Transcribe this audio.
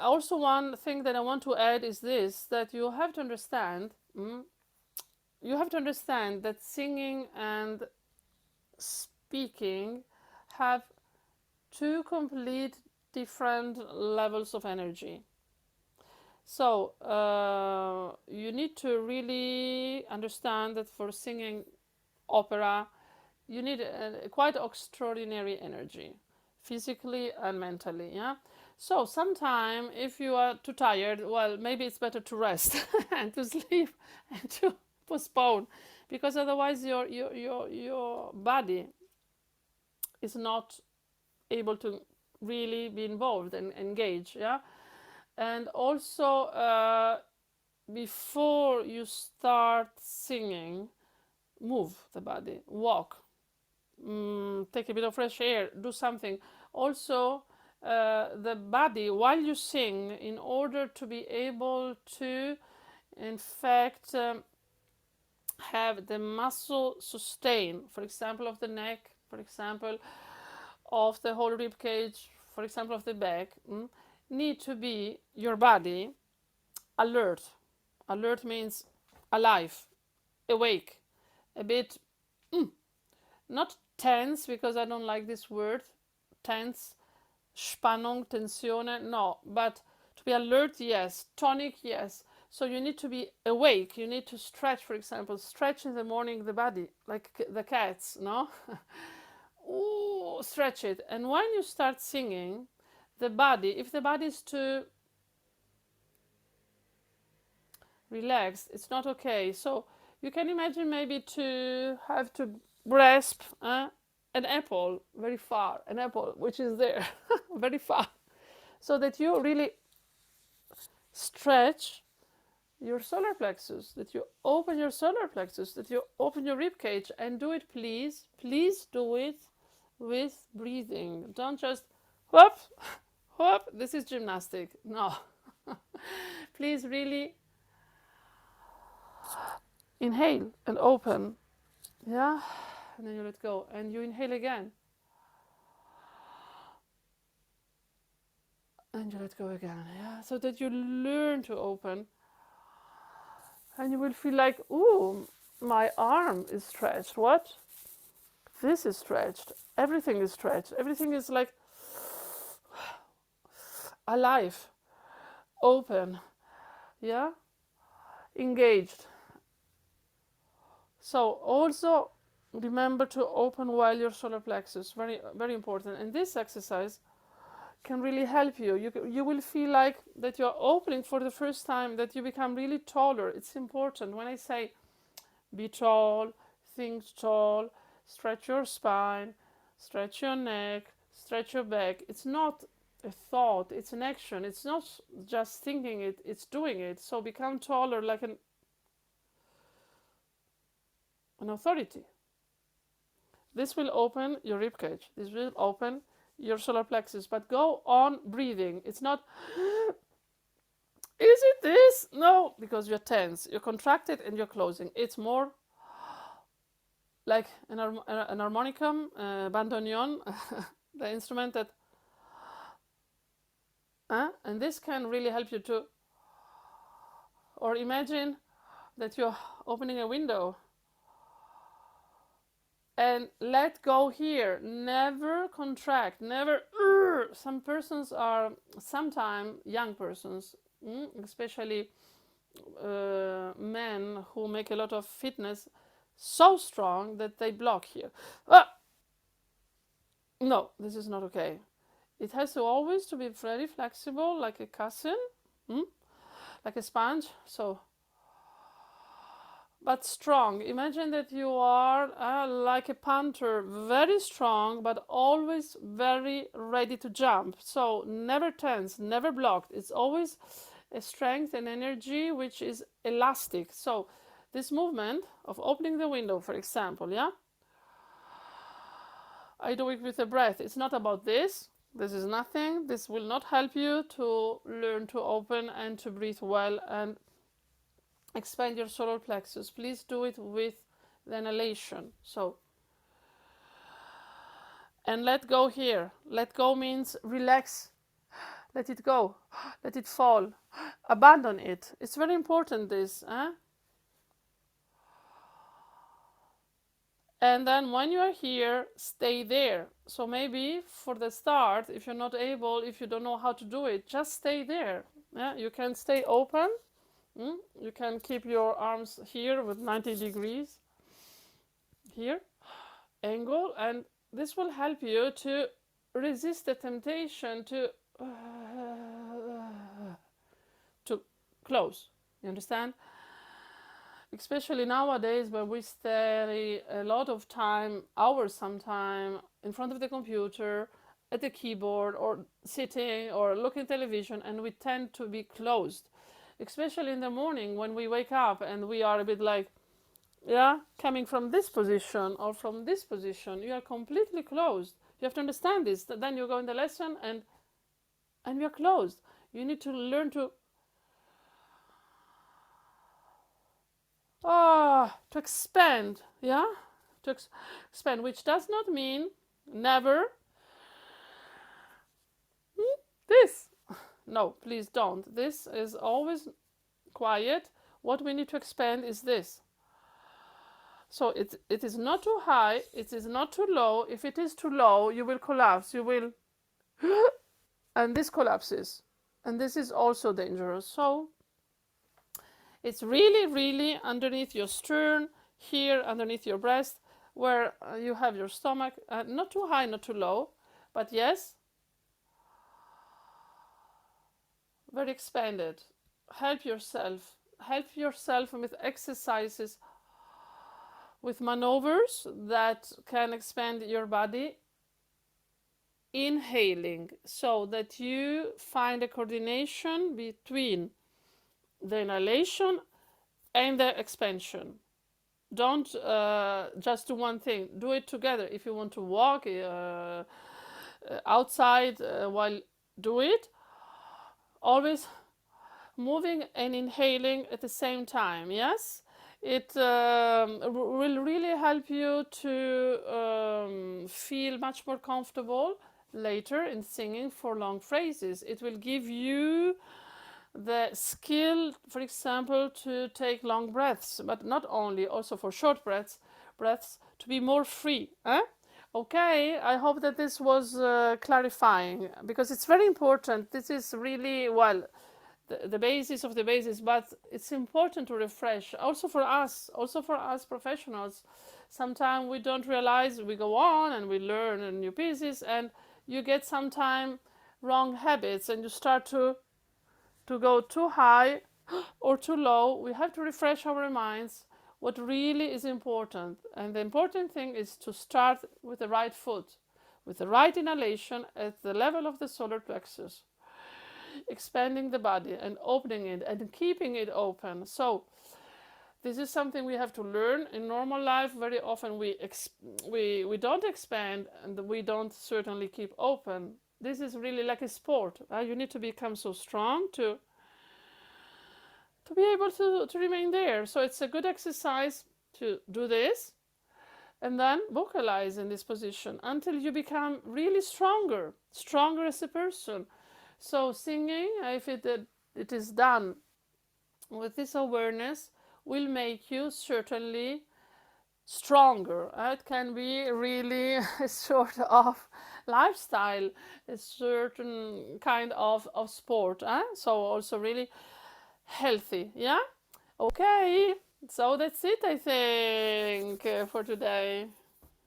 Also, one thing that I want to add is this, that you have to understand, that singing and speaking have two complete different levels of energy. So you need to really understand that for singing opera, you need a quite extraordinary energy, physically and mentally. Yeah. So sometime if you are too tired, well, maybe it's better to rest and to sleep and to postpone, because otherwise your body is not able to really be involved and engage. Yeah. And also, before you start singing, move the body, walk, take a bit of fresh air, do something. Also, the body, while you sing, in order to be able to, in fact, have the muscle sustain, for example, of the neck, for example, of the whole rib cage, for example, of the back, need to be your body alert. Alert means alive, awake, a bit not tense, because I don't like this word, tense, Spannung, Tensione, no, but to be alert, yes, tonic, yes. So you need to be awake, you need to stretch, for example, stretch in the morning the body, like the cats, no? Ooh, stretch it. And when you start singing, the body, if the body is too relaxed, it's not okay. So you can imagine maybe to have to grasp an apple very far, an apple which is there very far, so that you really stretch your solar plexus, that you open your solar plexus, that you open your rib cage, and do it, please. Please do it with breathing. Don't just whoop, whoop. This is gymnastic. No. Please really inhale and open. Yeah. And then you let go. And you inhale again. And you let go again. Yeah. So that you learn to open. And you will feel like, ooh, my arm is stretched. What? This is stretched. Everything is stretched. Everything is like alive, open, yeah, engaged. So also remember to open while your solar plexus, very very important. And this exercise can really help you. You will feel like that you're opening for the first time, that you become really taller. It's important. When I say be tall, think tall, stretch your spine, stretch your neck, stretch your back. It's not a thought, it's an action. It's not just thinking it, it's doing it. So become taller like an authority. This will open your rib cage. This will open your solar plexus. But go on breathing. It's not, is it this? No, because you're tense. You're contracted and you're closing. It's more like an harmonicum, bandoneon, the instrument that, and this can really help you to, or imagine that you're opening a window and let go here. Never contract, never. Some persons are, sometimes young persons, especially men who make a lot of fitness, so strong that they block here. No, this is not okay. It has to always to be very flexible, like a cousin, like a sponge. So, but strong. Imagine that you are like a panther, very strong, but always very ready to jump. So never tense, never blocked. It's always a strength and energy which is elastic. So this movement of opening the window, for example, yeah, I do it with a breath. It's not about this. This is nothing. This will not help you to learn to open and to breathe well and expand your solar plexus. Please do it with the inhalation. So, and let go here. Let go means relax. let it go, let it fall, abandon it. It's very important, this. And then when you are here, stay there. So maybe for the start, if you're not able, if you don't know how to do it, just stay there. Yeah, you can stay open. You can keep your arms here with 90 degrees here, angle, and this will help you to resist the temptation to close. You understand? Especially nowadays, where we stay a lot of time, hours sometime, in front of the computer, at the keyboard, or sitting, or looking at television, and we tend to be closed. Especially in the morning when we wake up and we are a bit like, yeah, coming from this position or from this position, you are completely closed. You have to understand this. Then you go in the lesson and you're closed. You need to learn to expand, yeah, to expand, which does not mean never this. No, please don't. This is always quiet. What we need to expand is this. So it is not too high, it is not too low. If it is too low, you will collapse. You will, and this collapses. And this is also dangerous. So it's really, really underneath your sternum, here underneath your breast, where you have your stomach. Not too high, not too low, but yes, very expanded. Help yourself. Help yourself with exercises, with maneuvers that can expand your body. Inhaling, so that you find a coordination between the inhalation and the expansion. Don't just do one thing. Do it together. If you want to walk outside while do it, always moving and inhaling at the same time. Yes, it will really help you to feel much more comfortable later in singing for long phrases. It will give you the skill, for example, to take long breaths, but not only, also for short breaths, to be more free. Okay, I hope that this was clarifying, because it's very important. This is really, well, the basis of the basis, but it's important to refresh also for us professionals. Sometimes we don't realize, we go on and we learn new pieces, and you get sometimes wrong habits, and you start to go too high or too low. We have to refresh our minds what really is important, and the important thing is to start with the right foot, with the right inhalation at the level of the solar plexus, expanding the body and opening it and keeping it open. So this is something we have to learn in normal life. Very often we don't expand, and we don't certainly keep open. This is really like a sport. You need to become so strong to be able to remain there. So it's a good exercise to do this, and then vocalize in this position until you become really stronger as a person. So singing, if it is done with this awareness, will make you certainly stronger. It can be really a sort of lifestyle, a certain kind of sport. So also really healthy. Yeah? Okay, so that's it, I think, for today.